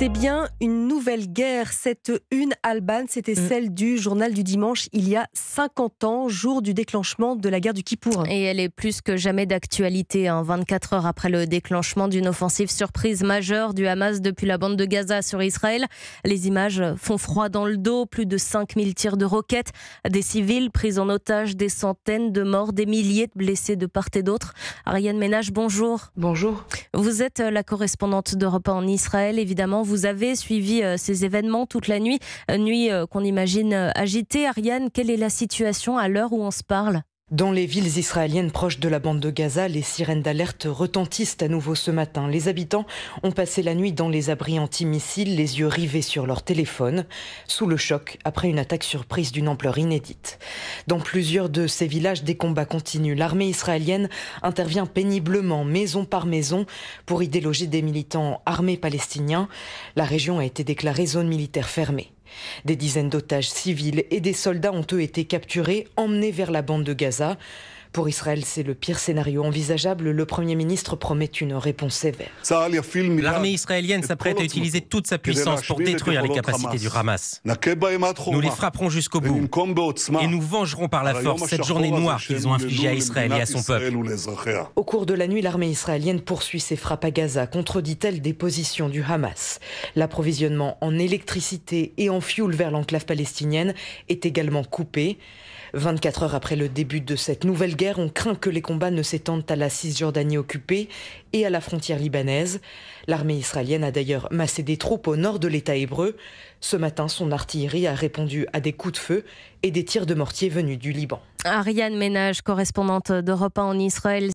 C'est bien une nouvelle guerre. Cette une Alban, c'était celle du journal du dimanche il y a 50 ans, jour du déclenchement de la guerre du Kippour. Et elle est plus que jamais d'actualité, 24 heures après le déclenchement d'une offensive surprise majeure du Hamas depuis la bande de Gaza sur Israël. Les images font froid dans le dos, plus de 5000 tirs de roquettes, des civils pris en otage, des centaines de morts, des milliers de blessés de part et d'autre. Ariane Ménage, bonjour. Bonjour. Vous êtes la correspondante d'Europe 1 en Israël, évidemment. Vous avez suivi ces événements toute la nuit, nuit qu'on imagine agitée. Ariane, quelle est la situation à l'heure où on se parle ? Dans les villes israéliennes proches de la bande de Gaza, les sirènes d'alerte retentissent à nouveau ce matin. Les habitants ont passé la nuit dans les abris antimissiles, les yeux rivés sur leur téléphone, sous le choc après une attaque surprise d'une ampleur inédite. Dans plusieurs de ces villages, des combats continuent. L'armée israélienne intervient péniblement, maison par maison, pour y déloger des militants armés palestiniens. La région a été déclarée zone militaire fermée. Des dizaines d'otages civils et des soldats ont eux été capturés, emmenés vers la bande de Gaza. Pour Israël, c'est le pire scénario envisageable. Le Premier ministre promet une réponse sévère. L'armée israélienne s'apprête à utiliser toute sa puissance pour détruire les capacités du Hamas. Nous les frapperons jusqu'au bout et nous vengerons par la force cette journée noire qu'ils ont infligée à Israël et à son peuple. Au cours de la nuit, l'armée israélienne poursuit ses frappes à Gaza, contredit-elle des positions du Hamas. L'approvisionnement en électricité et en fioul vers l'enclave palestinienne est également coupé. 24 heures après le début de cette nouvelle guerre, on craint que les combats ne s'étendent à la Cisjordanie occupée et à la frontière libanaise. L'armée israélienne a d'ailleurs massé des troupes au nord de l'État hébreu. Ce matin, son artillerie a répondu à des coups de feu et des tirs de mortier venus du Liban. Ariane Ménage, correspondante d'Europe 1 en Israël.